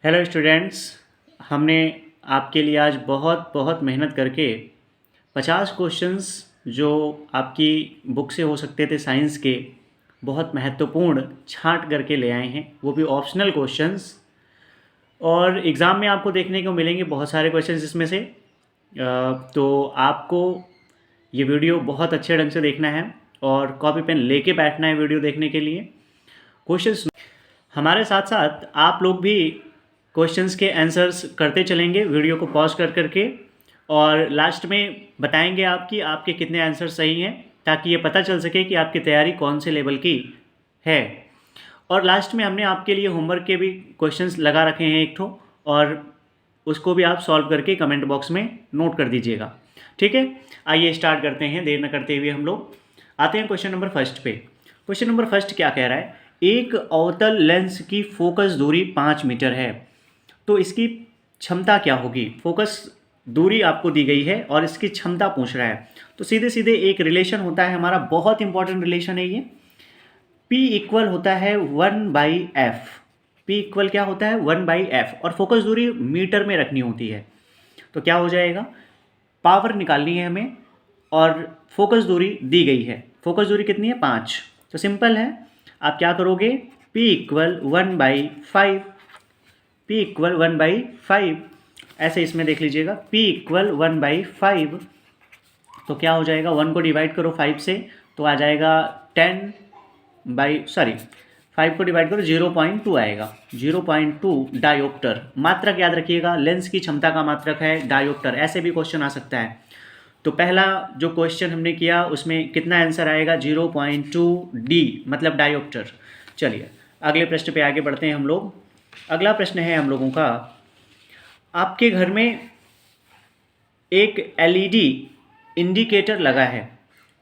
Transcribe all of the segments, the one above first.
Hello students. हमने आपके लिए आज बहुत बहुत मेहनत करके 50 क्वेश्चंस जो आपकी बुक से हो सकते थे साइंस के, बहुत महत्वपूर्ण छांट करके ले आए हैं, वो भी ऑप्शनल क्वेश्चंस। और एग्ज़ाम में आपको देखने को मिलेंगे बहुत सारे क्वेश्चंस इसमें से। तो आपको ये वीडियो बहुत अच्छे ढंग से देखना है और कॉपी पेन लेके बैठना है वीडियो देखने के लिए। क्वेश्चंस हमारे साथ साथ आप लोग भी क्वेश्चंस के आंसर्स करते चलेंगे वीडियो को पॉज कर करके, और लास्ट में बताएंगे आपके कितने आंसर सही हैं, ताकि ये पता चल सके कि आपकी तैयारी कौन से लेवल की है। और लास्ट में हमने आपके लिए होमवर्क के भी क्वेश्चंस लगा रखे हैं एक ठो, और उसको भी आप सॉल्व करके कमेंट बॉक्स में नोट कर दीजिएगा। ठीक है, आइए स्टार्ट करते हैं, देर न करते हुए हम लोग आते हैं क्वेश्चन नंबर फर्स्ट पे। क्वेश्चन नंबर फर्स्ट क्या कह रहा है? एक अवतल लेंस की फोकस दूरी 5 मीटर है, तो इसकी क्षमता क्या होगी? फोकस दूरी आपको दी गई है और इसकी क्षमता पूछ रहा है। तो सीधे सीधे एक रिलेशन होता है हमारा, बहुत इंपॉर्टेंट रिलेशन है ये। P इक्वल होता है 1/f। P इक्वल क्या होता है? 1/f, और फोकस दूरी मीटर में रखनी होती है। तो क्या हो जाएगा? पावर निकालनी है हमें और फोकस दूरी दी गई है। फोकस दूरी कितनी है? 5। तो सिंपल है, आप क्या करोगे? P equal 1/5। P इक्वल 1/5, ऐसे इसमें देख लीजिएगा, P इक्वल 1/5। तो क्या हो जाएगा? 1 को डिवाइड करो 5 से तो आ जाएगा 5 को डिवाइड करो 0.2 आएगा। 0.2 डायोप्टर। मात्रक याद रखिएगा, लेंस की क्षमता का मात्रक है डायोप्टर। ऐसे भी क्वेश्चन आ सकता है। तो पहला जो क्वेश्चन हमने किया उसमें कितना आंसर आएगा? 0.2 डी, मतलब डायोप्टर। चलिए अगले प्रश्न पे आगे बढ़ते हैं हम लोग। अगला प्रश्न है हम लोगों का, आपके घर में एक एलईडी इंडिकेटर लगा है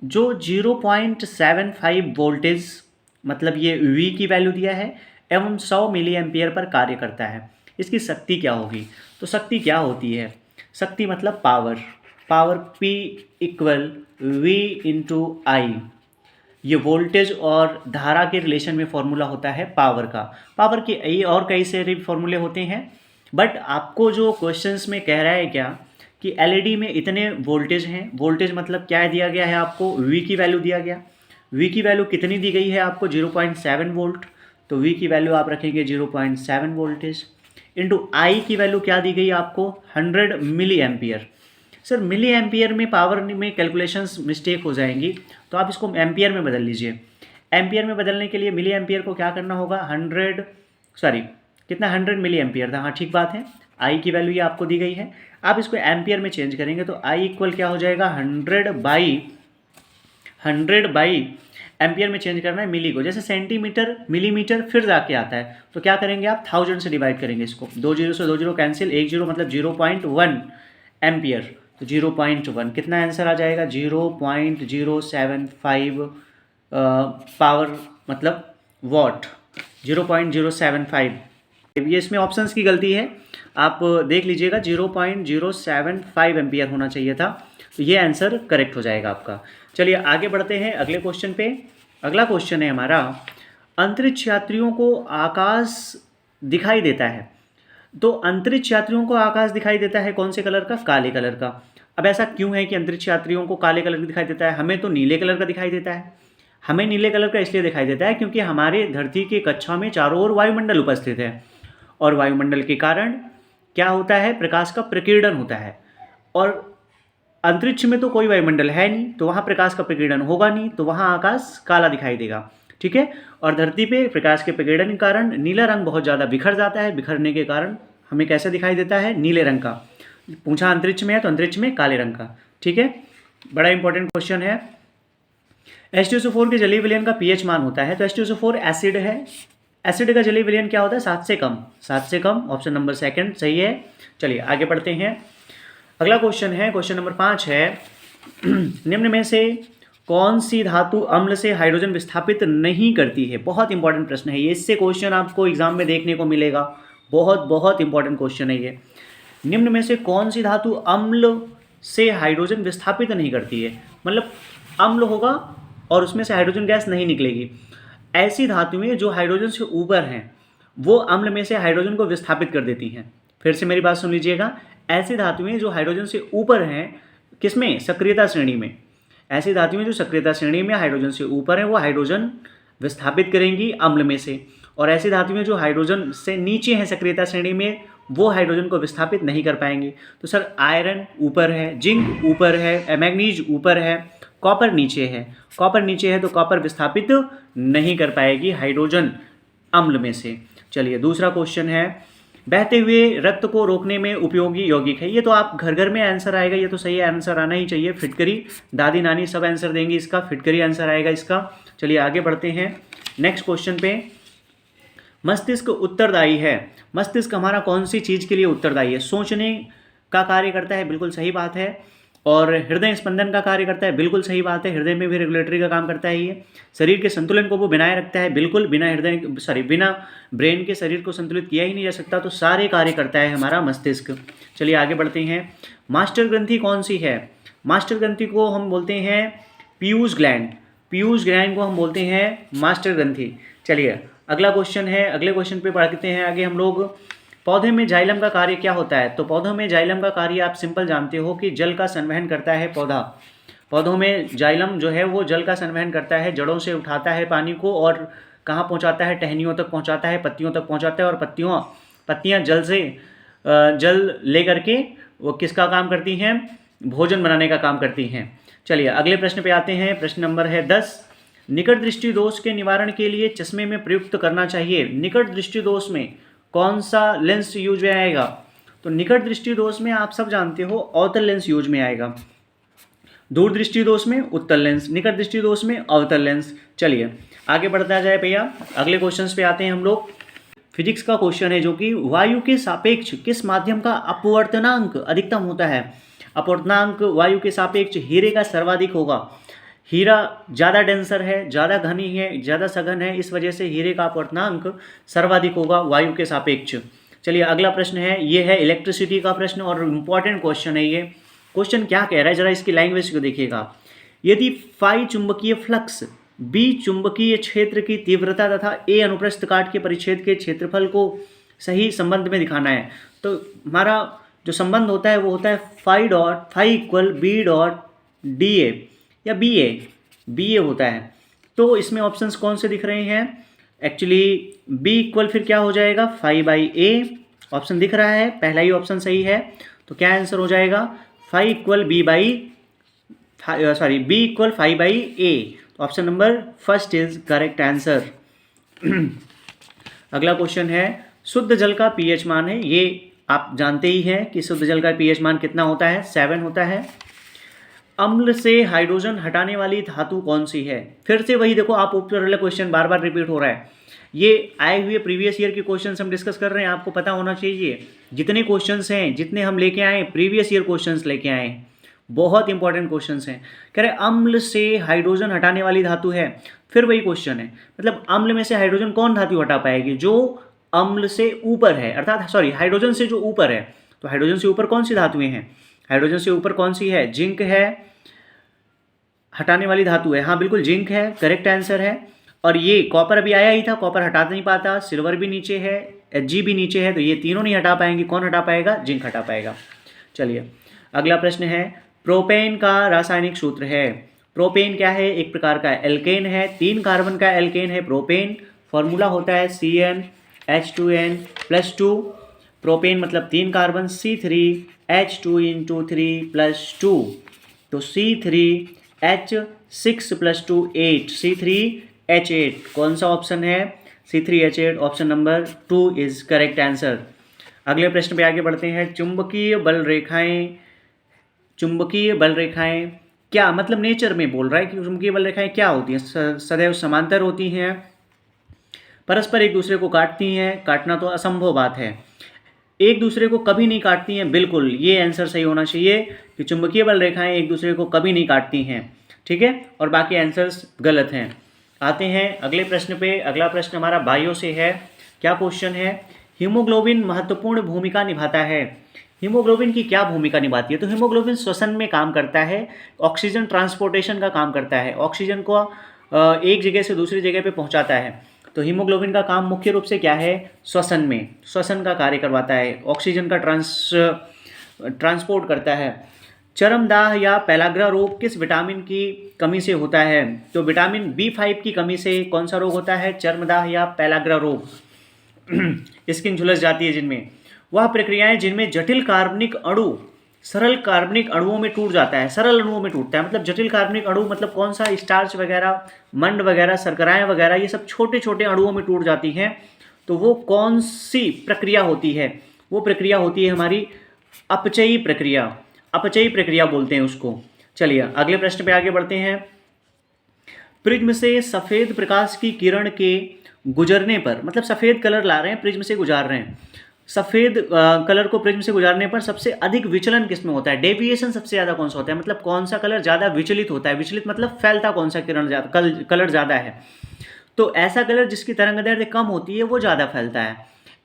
जो 0.75 वोल्टेज, मतलब ये V की वैल्यू दिया है, एवं 100 मिली एम्पियर पर कार्य करता है। इसकी शक्ति क्या होगी? तो शक्ति क्या होती है? शक्ति मतलब power. Power P equal V into I. ये वोल्टेज और धारा के रिलेशन में फॉर्मूला होता है पावर का। पावर के और कई सारे फॉर्मूले होते हैं, बट आपको जो क्वेश्चंस में कह रहा है क्या कि एलईडी में इतने वोल्टेज हैं। वोल्टेज मतलब क्या दिया गया है आपको? V की वैल्यू दिया गया। V की वैल्यू कितनी दी गई है आपको? 0.7 वोल्ट। तो V की वैल्यू आप रखेंगे 0.7 वोल्टेज इंटू आई की वैल्यू क्या दी गई आपको? 100 milli ampere. Sir milli ampere में पावर में कैलकुलेशंस मिस्टेक हो जाएंगी, तो आप इसको एम्पियर में बदल लीजिए। एम्पियर में बदलने के लिए मिली एम्पियर को क्या करना होगा? 100 मिली एम्पियर था। हाँ ठीक बात है, आई की वैल्यू ये आपको दी गई है। आप इसको एम्पियर में चेंज करेंगे तो आई इक्वल क्या हो जाएगा? 100/100 एम्पियर में चेंज करना है मिली को। जैसे सेंटीमीटर मिलीमीटर फिर जाके आता है, तो क्या करेंगे आप? 1000 से डिवाइड करेंगे इसको। 2 जीरो से 2 जीरो कैंसिल, 1 जीरो मतलब 0.1 एम्पियर। तो 0.1 कितना आंसर आ जाएगा? 0.075 पावर मतलब वॉट। 0.075। ये इसमें ऑप्शंस की गलती है, आप देख लीजिएगा। 0.075 एम्पियर होना चाहिए था, तो ये आंसर करेक्ट हो जाएगा आपका। चलिए आगे बढ़ते हैं अगले क्वेश्चन पे। अगला क्वेश्चन है हमारा, अंतरिक्ष यात्रियों को आकाश दिखाई देता है। तो अंतरिक्ष यात्रियों को आकाश दिखाई देता है कौन से कलर का? काले कलर का। अब ऐसा क्यों है कि अंतरिक्ष यात्रियों को काले कलर का दिखाई देता है? हमें तो नीले कलर का दिखाई देता है। हमें नीले कलर का इसलिए दिखाई देता है क्योंकि हमारे धरती के कक्षा में चारों ओर वायुमंडल उपस्थित है, और वायुमंडल के कारण क्या होता है? प्रकाश का प्रकीर्णन होता है। और अंतरिक्ष में तो कोई वायुमंडल है नहीं, तो वहाँ प्रकाश का प्रकीर्णन होगा नहीं, तो वहाँ आकाश काला दिखाई देगा। ठीक है, और धरती पे प्रकाश के प्रकीर्णन के कारण नीला रंग बहुत ज़्यादा बिखर जाता है। बिखरने के कारण हमें कैसे दिखाई देता है? नीले रंग का। पूछा अंतरिक्ष में है तो अंतरिक्ष में काले रंग का। ठीक है, बड़ा इंपॉर्टेंट क्वेश्चन है। H2SO4 के जलीय विलयन का pH मान होता है, तो H2SO4 एसिड है। एसिड का जलीय विलयन क्या होता है? 7 से कम। 7 से कम, ऑप्शन नंबर सेकंड सही है। चलिए आगे बढ़ते हैं। अगला क्वेश्चन है, क्वेश्चन नंबर 5 है, निम्न में से कौन सी धातु अम्ल से हाइड्रोजन विस्थापित नहीं करती है? बहुत इंपॉर्टेंट प्रश्न है ये, इससे क्वेश्चन आपको एग्जाम में देखने को मिलेगा। बहुत बहुत इंपॉर्टेंट क्वेश्चन है ये। निम्न में से कौन सी धातु अम्ल से हाइड्रोजन विस्थापित नहीं करती है? मतलब अम्ल होगा और उसमें से हाइड्रोजन गैस नहीं निकलेगी। ऐसी धातुएं जो हाइड्रोजन से ऊपर हैं वो अम्ल में से हाइड्रोजन को विस्थापित कर देती हैं। फिर से मेरी बात सुन लीजिएगा, ऐसी धातुएं जो हाइड्रोजन से ऊपर हैं, किसमें, सक्रियता श्रेणी में, ऐसी धातुएं जो सक्रियता श्रेणी में हाइड्रोजन से ऊपर हैं वो हाइड्रोजन विस्थापित करेंगी अम्ल में से, और ऐसी धातुएं जो हाइड्रोजन से नीचे हैं सक्रियता श्रेणी में वो हाइड्रोजन को विस्थापित नहीं कर पाएंगी। तो सर आयरन ऊपर है, जिंक ऊपर है, मैग्नीज ऊपर है, कॉपर नीचे है, कॉपर नीचे है तो कॉपर विस्थापित नहीं कर पाएगी हाइड्रोजन अम्ल में से। चलिए दूसरा क्वेश्चन है, बहते हुए रक्त को रोकने में उपयोगी यौगिक है। ये तो आप घर घर में आंसर आएगा, ये तो सही आंसर आना ही चाहिए। फिटकरी, दादी नानी सब आंसर देंगी इसका, फिटकरी आंसर आएगा इसका। चलिए आगे बढ़ते हैं नेक्स्ट क्वेश्चन पे। मस्तिष्क उत्तरदायी है, मस्तिष्क हमारा कौन सी चीज़ के लिए उत्तरदायी है? सोचने का कार्य करता है, बिल्कुल सही बात है। और हृदय स्पंदन का कार्य करता है, बिल्कुल सही बात है, हृदय में भी रेगुलेटरी का काम करता है ये। शरीर के संतुलन को वो बनाए रखता है, बिल्कुल, बिना ब्रेन के शरीर को संतुलित किया ही नहीं जा सकता, तो सारे कार्य करता है हमारा मस्तिष्क। चलिए आगे बढ़ते हैं। मास्टर ग्रंथि कौन सी है? मास्टर ग्रंथि को हम बोलते हैं पीयूष ग्लैंड, पीयूष ग्लैंड को हम बोलते हैं मास्टर ग्रंथि। चलिए अगला क्वेश्चन है, अगले क्वेश्चन पे पढ़ते हैं आगे हम लोग। पौधे में जाइलम का कार्य क्या होता है? तो पौधों में जाइलम का कार्य आप सिंपल जानते हो कि जल का संवहन करता है पौधा। पौधों में जाइलम जो है वो जल का संवहन करता है, जड़ों से उठाता है पानी को और कहाँ पहुँचाता है? टहनियों तक पहुँचाता है, पत्तियों तक पहुँचाता है, और पत्तियाँ जल ले करके वो किसका काम करती हैं? भोजन बनाने का काम करती हैं। चलिए अगले प्रश्न पे आते हैं। प्रश्न नंबर है 10। निकट दृष्टि दोष के निवारण के लिए चश्मे में प्रयुक्त करना चाहिए। निकट दृष्टि दोष में कौन सा लेंस यूज में आएगा? तो निकट दृष्टि दोष में आप सब जानते हो अवतल लेंस यूज में आएगा। दूर दृष्टि दोष में उत्तल लेंस, निकट दृष्टि दोष में अवतल लेंस। चलिए आगे बढ़ता जाए भैया, अगले क्वेश्चंस पे आते हैं हम लोग। फिजिक्स का क्वेश्चन है जो कि वायु के सापेक्ष किस माध्यम का अपवर्तनांक अधिकतम होता है? अपवर्तनांक वायु के सापेक्ष हीरे का सर्वाधिक होगा। हीरा ज़्यादा डेंसर है, ज़्यादा घनी है, ज़्यादा सघन है, इस वजह से हीरे का अपवर्तनांक सर्वाधिक होगा वायु के सापेक्ष। चलिए अगला प्रश्न है, ये है इलेक्ट्रिसिटी का प्रश्न और इम्पॉर्टेंट क्वेश्चन है ये। क्वेश्चन क्या कह रहा है जरा इसकी लैंग्वेज को देखिएगा। यदि फाई चुंबकीय फ्लक्स, बी चुंबकीय क्षेत्र की तीव्रता तथा ए अनुप्रस्थ काट के परिच्छेद के क्षेत्रफल को सही संबंध में दिखाना है, तो हमारा जो संबंध होता है वो होता है phi equal B dot D A या बी ए होता है। तो इसमें ऑप्शंस कौन से दिख रहे हैं? एक्चुअली बी इक्वल फिर क्या हो जाएगा? फाई बाई ए ऑप्शन दिख रहा है, पहला ही ऑप्शन सही है। तो क्या आंसर हो जाएगा? Phi equal B equal phi by A. Option number first is correct answer. अगला क्वेश्चन है, शुद्ध जल का पीएच मान है। ये आप जानते ही हैं कि शुद्ध जल का पीएच मान कितना होता है? 7 होता है। अम्ल से हाइड्रोजन हटाने वाली धातु कौन सी है? फिर से वही देखो, आप ऊपर वाला क्वेश्चन बार बार रिपीट हो रहा है। ये आए हुए प्रीवियस ईयर के क्वेश्चंस हम डिस्कस कर रहे हैं, आपको पता होना चाहिए। जितने क्वेश्चंस हैं, जितने हम लेके आए, प्रीवियस ईयर क्वेश्चंस लेके आए, बहुत इंपॉर्टेंट क्वेश्चंस हैं। कह रहे अम्ल से हाइड्रोजन हटाने वाली धातु है, फिर वही क्वेश्चन है, मतलब अम्ल में से हाइड्रोजन कौन धातु हटा पाएगी? जो अम्ल से ऊपर है, अर्थात हाइड्रोजन से जो ऊपर है। तो हाइड्रोजन से ऊपर कौन सी धातुएं हैं? हाइड्रोजन से ऊपर कौन सी है? जिंक है, हटाने वाली धातु है, हाँ बिल्कुल जिंक है, करेक्ट आंसर है। और ये कॉपर अभी आया ही था, कॉपर हटा नहीं पाता, सिल्वर भी नीचे है, Hg भी नीचे है, तो ये तीनों नहीं हटा पाएंगे। कौन हटा पाएगा? जिंक हटा पाएगा। चलिए अगला प्रश्न है, प्रोपेन का रासायनिक सूत्र है। प्रोपेन क्या है? एक प्रकार का एल्केन है, 3 कार्बन का एल्केन है प्रोपेन। फॉर्मूला होता है CnH2n+2। प्रोपेन मतलब 3 कार्बन, C3H2 तो C3H6+2 8, C3H8 कौन सा ऑप्शन है? C3H8 option number 2 is correct answer. अगले प्रश्न पे आगे बढ़ते हैं। चुंबकीय बल रेखाएं क्या मतलब? नेचर में बोल रहा है कि चुंबकीय बल रेखाएं क्या होती हैं? सदैव समांतर होती हैं, परस्पर एक दूसरे को काटती हैं, काटना तो असंभव बात है, एक दूसरे को कभी नहीं काटती हैं, बिल्कुल ये आंसर सही होना चाहिए कि चुंबकीय बल रेखाएं एक दूसरे को कभी नहीं काटती हैं, ठीक है, और बाकी आंसर्स गलत हैं। आते हैं अगले प्रश्न पे। अगला प्रश्न हमारा बायो से है। क्या क्वेश्चन है? हीमोग्लोबिन महत्वपूर्ण भूमिका निभाता है। हीमोग्लोबिन की क्या भूमिका निभाती है? तो हीमोग्लोबिन श्वसन में काम करता है, ऑक्सीजन ट्रांसपोर्टेशन का काम करता है, ऑक्सीजन को एक जगह से दूसरी जगह पे पहुंचाता है। तो तो हीमोग्लोबिन का काम मुख्य रूप से क्या है, श्वसन का कार्य करवाता है, ऑक्सीजन का ट्रांसपोर्ट करता है। चर्मदाह या पेलाग्रा रोग किस विटामिन की कमी से होता है, तो विटामिन B5 की कमी से कौन सा रोग होता है, चर्मदाह या पेलाग्रा रोग। स्किन झुलस जाती है जिनमें, वह प्रक्रियाएं जिनमें जटिल कार्बनिक अणु सरल कार्बनिक अणुओं में टूट जाता है, सरल अणुओं में टूटता है। मतलब जटिल कार्बनिक अणु मतलब कौन सा, स्टार्च वगैरह, मंड वगैरह, शर्कराएं वगैरह, ये सब छोटे छोटे अणुओं में टूट जाती हैं। तो वो कौन सी प्रक्रिया होती है, वो प्रक्रिया होती है हमारी अपचयी प्रक्रिया, अपचयी प्रक्रिया बोलते हैं उसको। चलिए अगले प्रश्न पे आगे बढ़ते हैं। प्रिज्म से सफ़ेद प्रकाश की किरण के गुजरने पर, मतलब सफ़ेद कलर ला रहे हैं, प्रिज्म से गुजार रहे हैं, सफ़ेद कलर को प्रिज्म से गुजारने पर सबसे अधिक विचलन किस में होता है, डेविएशन सबसे ज़्यादा कौन सा होता है, मतलब कौन सा कलर ज़्यादा विचलित होता है, विचलित मतलब फैलता कौन सा किरण ज़्यादा, कलर ज़्यादा है। तो ऐसा कलर जिसकी तरंगदैर्ध्य कम होती है वो ज़्यादा फैलता है,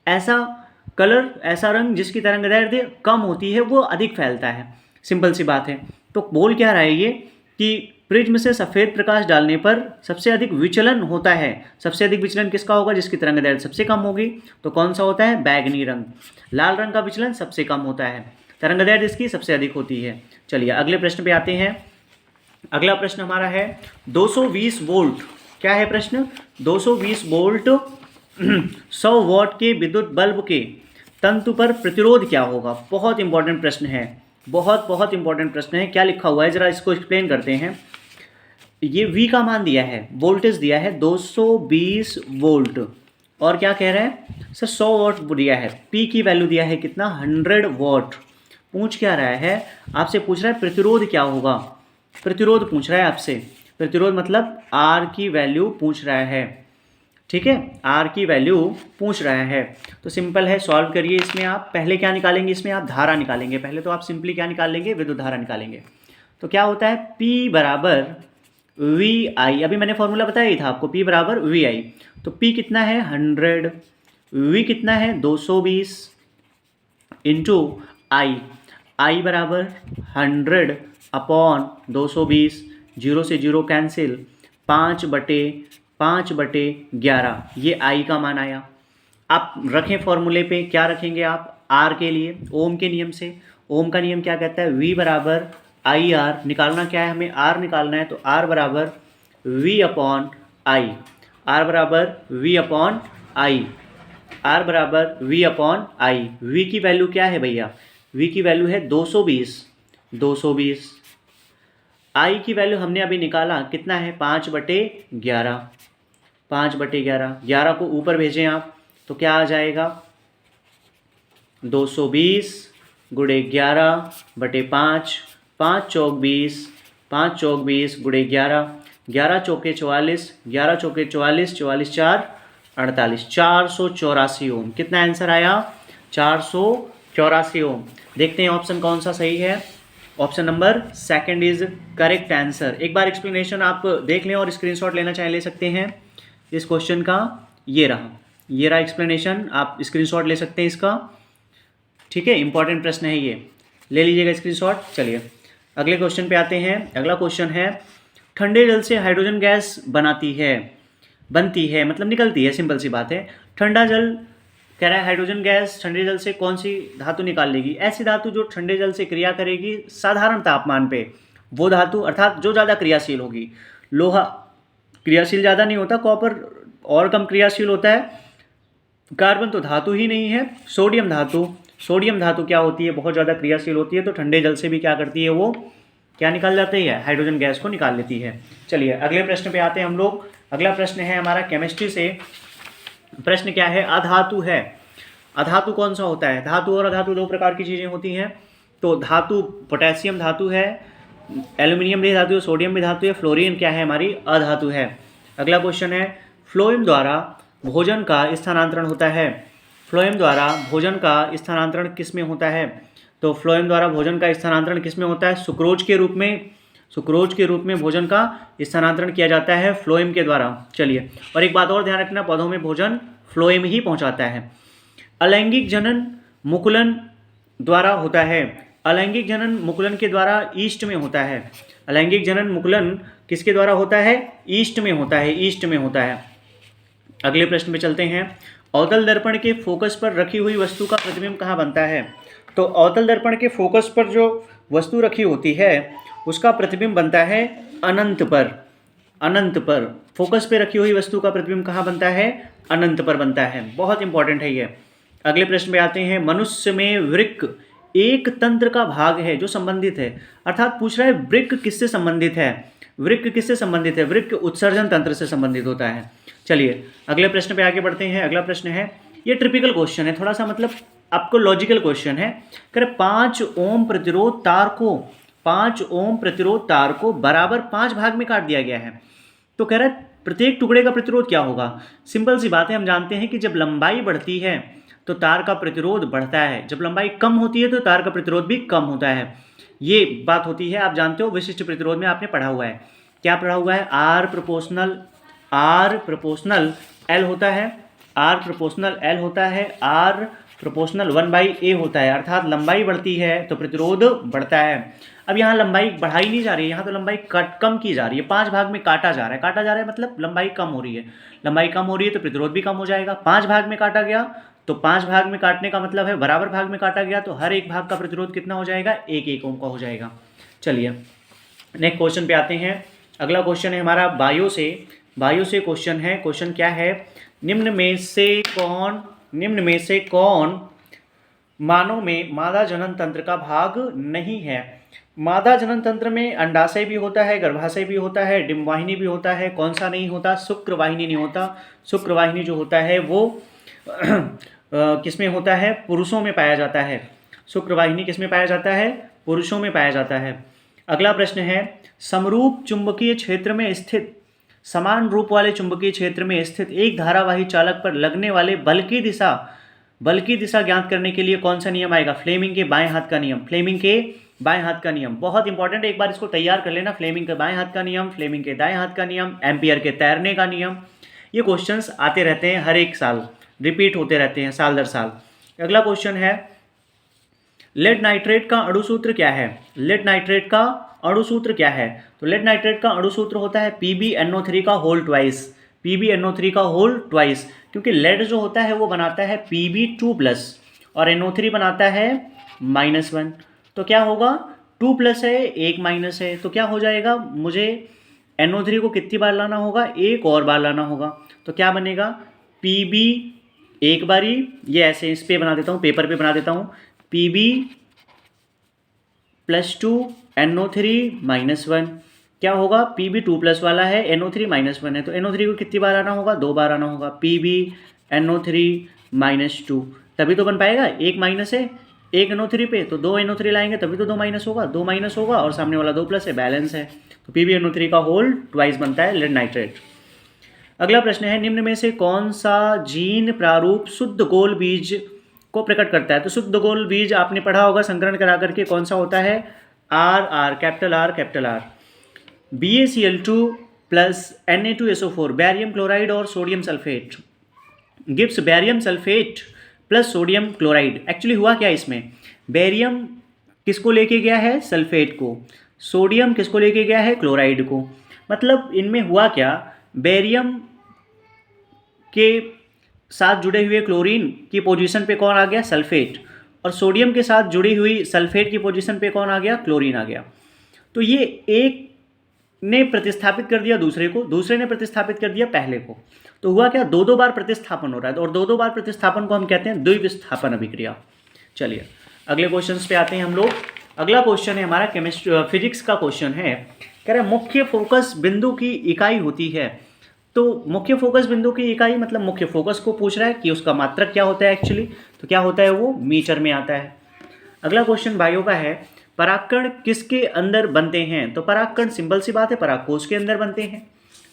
ऐसा कलर, ऐसा रंग जिसकी तरंगदैर्ध्य कम होती है वो अधिक फैलता है। सिंपल सी बात है। तो बोल क्या रहा है ये कि प्रिज्म से सफ़ेद प्रकाश डालने पर सबसे अधिक विचलन होता है। सबसे अधिक विचलन किसका होगा, जिसकी तरंगदैर्ध्य सबसे कम होगी। तो कौन सा होता है, बैंगनी रंग। लाल रंग का विचलन सबसे कम होता है, तरंगदैर्ध्य इसकी सबसे अधिक होती है। चलिए अगले प्रश्न पे आते हैं। अगला प्रश्न हमारा है 220 वोल्ट। क्या है प्रश्न, 220 वोल्ट 100 वॉट के विद्युत बल्ब के तंतु पर प्रतिरोध क्या होगा। बहुत इंपॉर्टेंट प्रश्न है, बहुत इंपॉर्टेंट प्रश्न है। क्या लिखा हुआ है जरा इसको एक्सप्लेन करते हैं। ये V का मान दिया है, वोल्टेज दिया है 220 वोल्ट, और क्या कह रहा है सर 100 वॉट दिया है, P की वैल्यू दिया है कितना 100 वॉट। पूछ क्या रहा है, आपसे पूछ रहा है प्रतिरोध क्या होगा, प्रतिरोध पूछ रहा है आपसे। प्रतिरोध मतलब R की वैल्यू पूछ रहा है, ठीक है, R की वैल्यू पूछ रहा है। तो सिंपल है, सॉल्व करिए। इसमें आप पहले क्या निकालेंगे, इसमें आप धारा निकालेंगे। पहले तो आप सिंपली क्या निकाल लेंगे, विद्युत धारा निकालेंगे। तो क्या होता है, P बराबर VI, अभी मैंने फॉर्मूला बताया ही था आपको, P बराबर VI। तो P कितना है 100, V कितना है 220 इंटू I बराबर 100 अपॉन 220, 0 से 0 कैंसिल, 5/11, ये I का मान आया। आप रखें फॉर्मूले पे, क्या रखेंगे आप, R के लिए ओम के नियम से। ओम का नियम क्या कहता है, V बराबर IR। निकालना क्या है हमें, R निकालना है। तो R बराबर V अपॉन I, R बराबर V अपॉन I, R बराबर V अपॉन I। V की वैल्यू क्या है भैया, V की वैल्यू है 220। I की वैल्यू हमने अभी निकाला, कितना है 5/11, 5/11, 11 को ऊपर भेजें आप तो क्या आ जाएगा 220 गुणे 11/5, 5 चौक 20, 5 चौक 20 गुणे 11, 11 चौके 44, 11 चौके 44, 44 4 48, 484 ओम। कितना आंसर आया, 484 ओम। देखते हैं ऑप्शन कौन सा सही है। Option number second is correct answer. एक बार एक्सप्लेनेशन आप देख लें और स्क्रीनशॉट लेना चाहे ले सकते हैं इस क्वेश्चन का। ये रहा एक्सप्लेनेशन, आप स्क्रीनशॉट ले सकते हैं इसका, ठीक है, इंपॉर्टेंट प्रश्न है ये, ले लीजिएगा स्क्रीनशॉट। चलिए अगले क्वेश्चन पे आते हैं। अगला क्वेश्चन है, ठंडे जल से हाइड्रोजन गैस बनती है मतलब निकलती है, सिंपल सी बात है। ठंडा जल कह रहा है हाइड्रोजन गैस ठंडे जल से कौन सी धातु निकाल लेगी, ऐसी धातु जो ठंडे जल से क्रिया करेगी साधारण तापमान पे, वो धातु, अर्थात जो ज़्यादा क्रियाशील होगी। लोहा क्रियाशील ज़्यादा नहीं होता, कॉपर और कम क्रियाशील होता है, कार्बन तो धातु ही नहीं है। सोडियम धातु क्या होती है, बहुत ज़्यादा क्रियाशील होती है, तो ठंडे जल से भी क्या करती है, वो क्या निकाल जाती है, हाइड्रोजन गैस को निकाल लेती है। चलिए अगले प्रश्न पे आते हैं हम लोग। अगला प्रश्न है हमारा केमिस्ट्री से। प्रश्न क्या है, अधातु है। अधातु कौन सा होता है, धातु और अधातु दो प्रकार की चीज़ें होती हैं। तो धातु पोटेशियम धातु है, एल्यूमिनियम भी धातु है, सोडियम भी धातु है, फ्लोरीन क्या है हमारी अधातु है। अगला क्वेश्चन है, फ्लोएम द्वारा भोजन का स्थानांतरण होता है। फ्लोएम द्वारा भोजन का स्थानांतरण किस में होता है, तो फ्लोएम द्वारा भोजन का स्थानांतरण किस में होता है, सुक्रोज के रूप में भोजन का स्थानांतरण किया जाता है फ्लोएम के द्वारा। चलिए, और एक बात और ध्यान रखना, पौधों में भोजन फ्लोएम ही पहुंचाता है। अलैंगिक जनन मुकुलन द्वारा होता है। अलैंगिक जनन मुकुलन के द्वारा ईस्ट में होता है। अलैंगिक जनन मुकुलन किसके द्वारा होता है, ईस्ट में होता है। अगले प्रश्न पे चलते हैं। अवतल दर्पण के फोकस पर रखी हुई वस्तु का प्रतिबिंब कहाँ बनता है? तो अवतल दर्पण के फोकस पर जो वस्तु रखी होती है उसका प्रतिबिंब बनता है अनंत पर। अनंत पर फोकस पे रखी हुई वस्तु का प्रतिबिंब कहाँ बनता है? अनंत पर बनता है। बहुत इंपॉर्टेंट है ये। अगले प्रश्न पे आते हैं। मनुष्य में वृक्क एक तंत्र का भाग है जो संबंधित है, अर्थात पूछ रहा है वृक्क किससे संबंधित है? वृक्क किससे संबंधित है? वृक्क उत्सर्जन तंत्र से संबंधित होता है। चलिए अगले प्रश्न पे आगे बढ़ते हैं। अगला प्रश्न है, ये ट्रिपिकल क्वेश्चन है, थोड़ा सा मतलब आपको लॉजिकल क्वेश्चन है। कह रहे 5 ओम प्रतिरोध तार को 5 ओम प्रतिरोध तार को बराबर 5 भाग में काट दिया गया है। तो कह रहा है प्रत्येक टुकड़े का प्रतिरोध क्या होगा? सिंपल सी बात है, हम जानते हैं कि जब लंबाई बढ़ती है तो तार का प्रतिरोध बढ़ता है, जब लंबाई कम होती है तो तार का प्रतिरोध भी कम होता है। ये बात होती है, आप जानते हो, विशिष्ट प्रतिरोध में आपने पढ़ा हुआ है। क्या पढ़ा हुआ है? आर प्रोपोर्शनल एल होता है, आर प्रोपोर्शनल एल होता है, आर प्रोपोर्शनल 1/a होता है। अर्थात लंबाई बढ़ती है तो प्रतिरोध बढ़ता है। अब यहाँ लंबाई बढ़ाई नहीं जा रही है, यहाँ तो लंबाई कम की जा रही है, 5 भाग में काटा जा रहा है। काटा जा रहा है मतलब लंबाई कम हो रही है, लंबाई कम हो रही है तो प्रतिरोध भी कम हो जाएगा। 5 भाग में काटा गया तो 5 भाग में काटने का मतलब है बराबर भाग में काटा गया तो हर एक भाग का प्रतिरोध कितना हो जाएगा? 1 ओम का हो जाएगा। चलिए नेक्स्ट क्वेश्चन पे आते हैं। अगला क्वेश्चन है हमारा बायो से क्वेश्चन है। क्वेश्चन क्या है? निम्न में से कौन मानव में मादा जनन तंत्र का भाग नहीं है? मादा जनन तंत्र में अंडाशय भी होता है, गर्भाशय भी होता है, डिंबवाहिनी भी होता है। कौन सा नहीं होता? शुक्रवाहिनी नहीं होता। शुक्रवाहिनी जो होता है वो किसमें होता है? पुरुषों में पाया जाता है। शुक्रवाहिनी किसमें पाया जाता है? पुरुषों में पाया जाता है। अगला प्रश्न है, समरूप चुंबकीय क्षेत्र में स्थित, समान रूप वाले चुंबकीय क्षेत्र में स्थित एक धारावाही चालक पर लगने वाले बल की दिशा ज्ञात करने के लिए कौन सा नियम आएगा? फ्लेमिंग के बाएं हाथ का नियम। फ्लेमिंग के बाएं हाथ का नियम बहुत इंपॉर्टेंट है, एक बार इसको तैयार कर लेना। फ्लेमिंग के बाएं हाथ का नियम, फ्लेमिंग के दाएं हाथ का नियम, एम्पियर के तैरने का नियम। ये क्वेश्चंस आते रहते हैं, हर एक साल रिपीट होते रहते हैं, साल दर साल। अगला क्वेश्चन है, लेड नाइट्रेट का अणुसूत्र क्या है? लेड नाइट्रेट का अणुसूत्र क्या है? तो लेड नाइट्रेट का अणुसूत्र होता है PbNO3 का होल ट्वाइस। PbNO3 का होल ट्वाइस, क्योंकि लेड जो होता है वो बनाता है Pb2+ और NO3 बनाता है -1। तो क्या होगा? 2+ है, 1 माइनस है, तो क्या हो जाएगा? मुझे NO3 को कितनी बार लाना होगा? एक और बार लाना होगा। तो क्या बनेगा? Pb एक बारी, ये ऐसे इस पे बना देता हूँ, पेपर पे बना देता हूँ, Pb+2 NO3 -1। क्या होगा? Pb2+ वाला है, NO3 -1 है, तो NO3 को कितनी बार आना होगा? 2 बार आना होगा। PbNO3 -2 तभी तो बन पाएगा। 1 माइनस है, 1 NO3 पे, तो 2 NO3 लाएंगे तभी तो 2 माइनस होगा। 2 माइनस होगा और सामने वाला 2+ है, बैलेंस है। तो PbNO3 का होल ट्वाइस बनता है लेड नाइट्रेट। अगला प्रश्न है, निम्न में से कौन सा जीन प्रारूप शुद्ध गोल बीज को प्रकट करता है? तो शुद्ध गोल बीज आपने पढ़ा होगा संकरण करा करके, कौन सा होता है? Capital R. BaCl2 plus Na2SO4, barium chloride और sodium sulphate gives barium sulphate plus sodium chloride. Actually हुआ क्या इसमें? बैरियम किसको लेके गया है? सल्फेट को। सोडियम किसको लेके गया है? क्लोराइड को। मतलब इनमें हुआ क्या? बैरियम के साथ जुड़े हुए क्लोरीन की पोजीशन पे कौन आ गया? सल्फेट। और सोडियम के साथ जुड़ी हुई सल्फेट की पोजीशन पे कौन आ गया? क्लोरीन आ गया। तो ये एक ने प्रतिस्थापित कर दिया दूसरे को, दूसरे ने प्रतिस्थापित कर दिया पहले को। तो हुआ क्या? 2 बार प्रतिस्थापन हो रहा है, और 2 बार प्रतिस्थापन को हम कहते हैं द्विविस्थापन अभिक्रिया। चलिए अगले क्वेश्चन पे आते हैं हम लोग। अगला क्वेश्चन है हमारा फिजिक्स का क्वेश्चन है। कह रहे मुख्य फोकस बिंदु की इकाई होती है। तो मुख्य फोकस बिंदु की इकाई मतलब मुख्य फोकस को पूछ रहा है कि उसका मात्रक क्या होता है एक्चुअली। तो क्या होता है? वो मीटर में आता है। अगला क्वेश्चन बायो का है, परागकण किसके अंदर बनते हैं? तो परागकण सिंपल सी बात है, परागकोश के अंदर बनते हैं।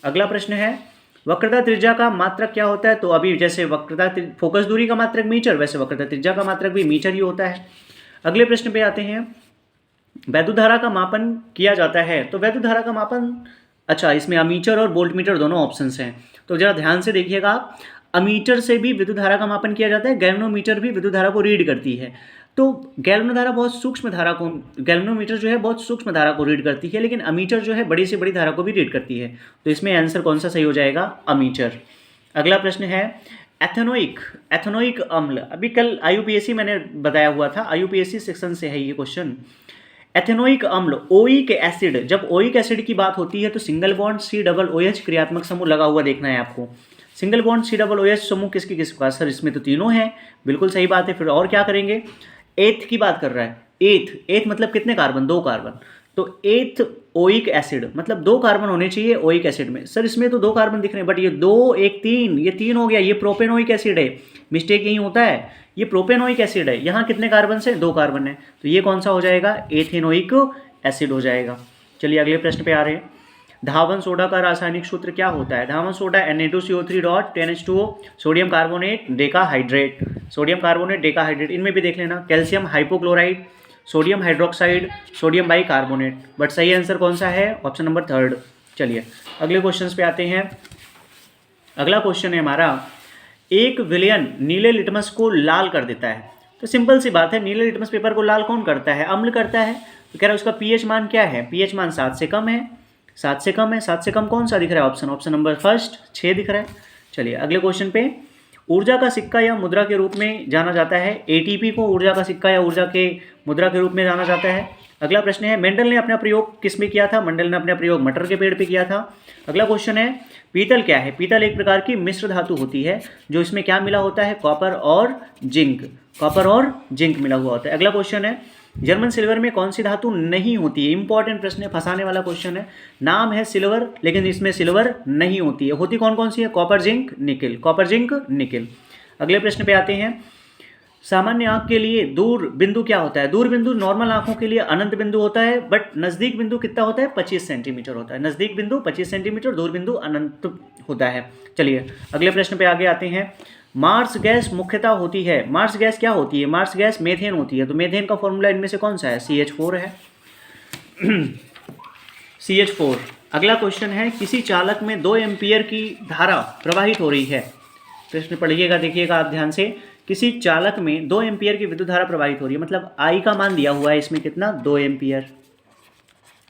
अगला प्रश्न है, वक्रता त्रिज्या का मात्रक क्या होता है? तो अभी जैसे वक्रता फोकस दूरी का मात्रक मीटर, वैसे वक्रता त्रिज्या का मात्रक भी मीटर ही होता है। अगले प्रश्न पे आते हैं, वैद्युत धारा का मापन किया जाता है। तो वैद्युत धारा का मापन, अच्छा इसमें अमीटर और वोल्टमीटर दोनों ऑप्शंस हैं, तो जरा ध्यान से देखिएगा आप। अमीटर से भी विद्युत धारा का मापन किया जाता है, गैल्वेनोमीटर भी विद्युत धारा को रीड करती है। तो गैल्वेनो बहुत सूक्ष्म धारा को, गैल्वेनोमीटर जो है बहुत सूक्ष्म धारा को रीड करती है, लेकिन अमीटर जो है बड़ी से बड़ी धारा को भी रीड करती है। तो इसमें आंसर कौन सा सही हो जाएगा? अमीटर। अगला प्रश्न है एथेनोइक अम्ल। अभी कल आईयूपीएससी मैंने बताया हुआ था, आईयूपीएससी सेक्शन से है ये क्वेश्चन। एथेनोइक अम्ल, ओइक एसिड, जब ओइक एसिड की बात होती है तो सिंगल बॉन्ड COOH क्रियात्मक समूह लगा हुआ देखना है आपको। सिंगल बॉन्ड COOH समूह किसकी किसके पास? सर इसमें तो तीनों हैं, बिल्कुल सही बात है। फिर और क्या करेंगे? एथ की बात कर रहा है, एथ मतलब कितने कार्बन? 2 कार्बन। तो एथ ओइक एसिड मतलब 2 कार्बन होने चाहिए ओइक एसिड में। सर इसमें तो 2 कार्बन दिख रहे हैं, बट ये 2 1 3, ये 3 हो गया, ये प्रोपेनोइक एसिड है। मिस्टेक यही होता है, ये प्रोपेनोइक एसिड है। यहाँ कितने कार्बन से? 2 कार्बन है, तो ये कौन सा हो जाएगा? एथेनोइक एसिड हो जाएगा। चलिए अगले प्रश्न पे आ रहे हैं। धावन सोडा का रासायनिक सूत्र क्या होता है? धावन soda Na2CO3 dot 10H2O, sodium carbonate decahydrate, sodium carbonate decahydrate. इनमें भी देख लेना, calcium hypochloride, sodium hydroxide, sodium bicarbonate. But सही आंसर कौन सा है? Option number 3। चलिए अगले क्वेश्चन पे आते हैं। अगला क्वेश्चन है हमारा, एक विलयन नीले लिटमस को लाल कर देता है। तो सिंपल सी बात है, नीले लिटमस पेपर को लाल कौन करता है? अम्ल करता है। तो कह रहा है उसका पीएच मान क्या है? पीएच मान 7 से कम है। 7 से कम है, 7 से कम कौन सा दिख रहा है? ऑप्शन नंबर फर्स्ट 6 दिख रहा है। चलिए अगले क्वेश्चन पे, ऊर्जा का सिक्का या मुद्रा के रूप में जाना जाता है। एटीपी को ऊर्जा का सिक्का या ऊर्जा के मुद्रा के रूप में जाना जाता है। अगला प्रश्न है, मेंडल ने अपना प्रयोग किस में किया था? मेंडल ने अपना प्रयोग मटर के पेड़ पे किया था। अगला क्वेश्चन है, पीतल क्या है? पीतल एक प्रकार की मिश्र धातु होती है, जो इसमें क्या मिला होता है? कॉपर और जिंक, कॉपर और जिंक मिला हुआ होता है। अगला क्वेश्चन है, जर्मन सिल्वर में कौन सी धातु नहीं होती है? इंपॉर्टेंट प्रश्न है, फंसाने वाला क्वेश्चन है। नाम है सिल्वर, लेकिन इसमें सिल्वर नहीं होती है। होती कौन कौन सी है? Copper zinc nickel, copper zinc nickel. अगले प्रश्न पे आते हैं, सामान्य आंख के लिए दूर बिंदु क्या होता है? दूर बिंदु नॉर्मल आंखों के लिए अनंत बिंदु होता है, बट नजदीक बिंदु कितना होता है? 25 सेंटीमीटर होता है। नजदीक बिंदु 25 सेंटीमीटर, दूर बिंदु अनंत होता है। चलिए अगले प्रश्न पे आगे आते हैं। मार्स गैस मुख्यतः होती है, मार्स गैस क्या होती है? मार्स गैस मेथेन होती है। तो मेथेन का फॉर्मूला इनमें से कौन सा है? CH4 है। CH4। अगला क्वेश्चन है, किसी चालक में 2 एम्पियर की धारा प्रवाहित हो रही है। प्रश्न पढ़िएगा, देखिएगा आप ध्यान से। किसी चालक में 2 एम्पियर की विद्युत धारा प्रवाहित हो रही है, मतलब आई का मान दिया हुआ है इसमें कितना? 2 एम्पियर।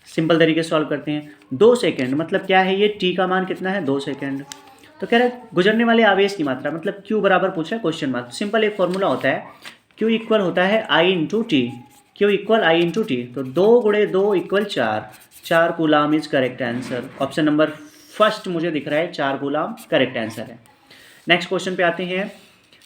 सिंपल तरीके से सॉल्व करते हैं। 2 सेकेंड मतलब क्या है? ये टी का मान कितना है? 2 सेकेंड। तो कह रहा है गुजरने वाले आवेश की मात्रा, मतलब क्यू बराबर पूछ रहा है क्वेश्चन मार्क। सिंपल एक फॉर्मूला होता है, क्यू इक्वल होता है I into T, Q equal I into T. तो 2 गुणे 2 equal 4, 4 coulomb is correct answer. Option number first मुझे दिख रहा है, 4 कूलाम करेक्ट आंसर है। नेक्स्ट क्वेश्चन पे आते हैं,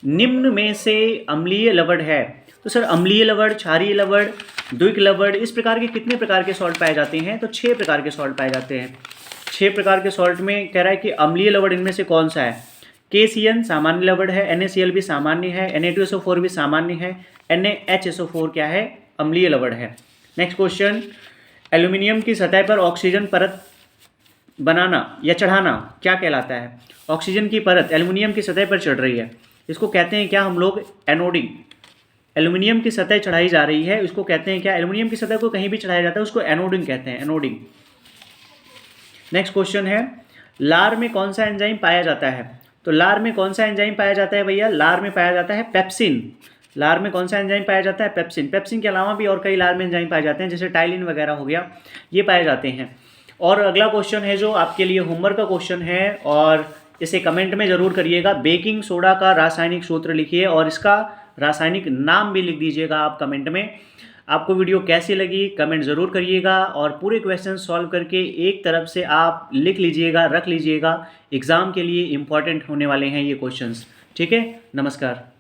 निम्न में से अम्लीय लवण है। तो सर अम्लीय लवण, क्षारीय लवण, द्विक लवण, इस प्रकार के कितने प्रकार के सॉल्ट पाए जाते हैं? तो 6 प्रकार के सॉल्ट पाए जाते हैं। 6 प्रकार के सॉल्ट में कह रहा है कि अम्लीय लवण इनमें से कौन सा है? KCN सामान्य लवण है, NaCl भी सामान्य है, Na2SO4 भी सामान्य है, NaHSO4 क्या है? अम्लीय लवण है। नेक्स्ट क्वेश्चन, एल्यूमिनियम की सतह पर ऑक्सीजन परत बनाना या चढ़ाना क्या कहलाता है? ऑक्सीजन की परत एल्यूमिनियम की सतह पर चढ़ रही है, इसको कहते हैं क्या हम लोग? एनोडिंग। एल्यूमिनियम की सतह चढ़ाई जा रही है, इसको कहते हैं क्या? एल्यूमिनियम की सतह को कहीं भी चढ़ाया जाता है उसको एनोडिंग कहते हैं, एनोडिंग। नेक्स्ट क्वेश्चन है, लार में कौन सा एंजाइम पाया जाता है? तो लार में कौन सा एंजाइम पाया जाता है भैया? लार में पाया जाता है पेप्सिन। लार में कौन सा एंजाइम पाया जाता है? पेप्सिन। पेप्सिन के अलावा भी और कई लार में एंजाइम पाए जाते हैं, जैसे टाइलिन वगैरह हो गया, ये पाए जाते हैं। और अगला क्वेश्चन है जो आपके लिए होमवर्क का क्वेश्चन है, और इसे कमेंट में ज़रूर करिएगा। बेकिंग सोडा का रासायनिक सूत्र लिखिए और इसका रासायनिक नाम भी लिख दीजिएगा आप कमेंट में। आपको वीडियो कैसी लगी कमेंट ज़रूर करिएगा, और पूरे क्वेश्चन सॉल्व करके एक तरफ से आप लिख लीजिएगा, रख लीजिएगा। एग्ज़ाम के लिए इम्पॉर्टेंट होने वाले हैं ये क्वेश्चंस। ठीक है, नमस्कार।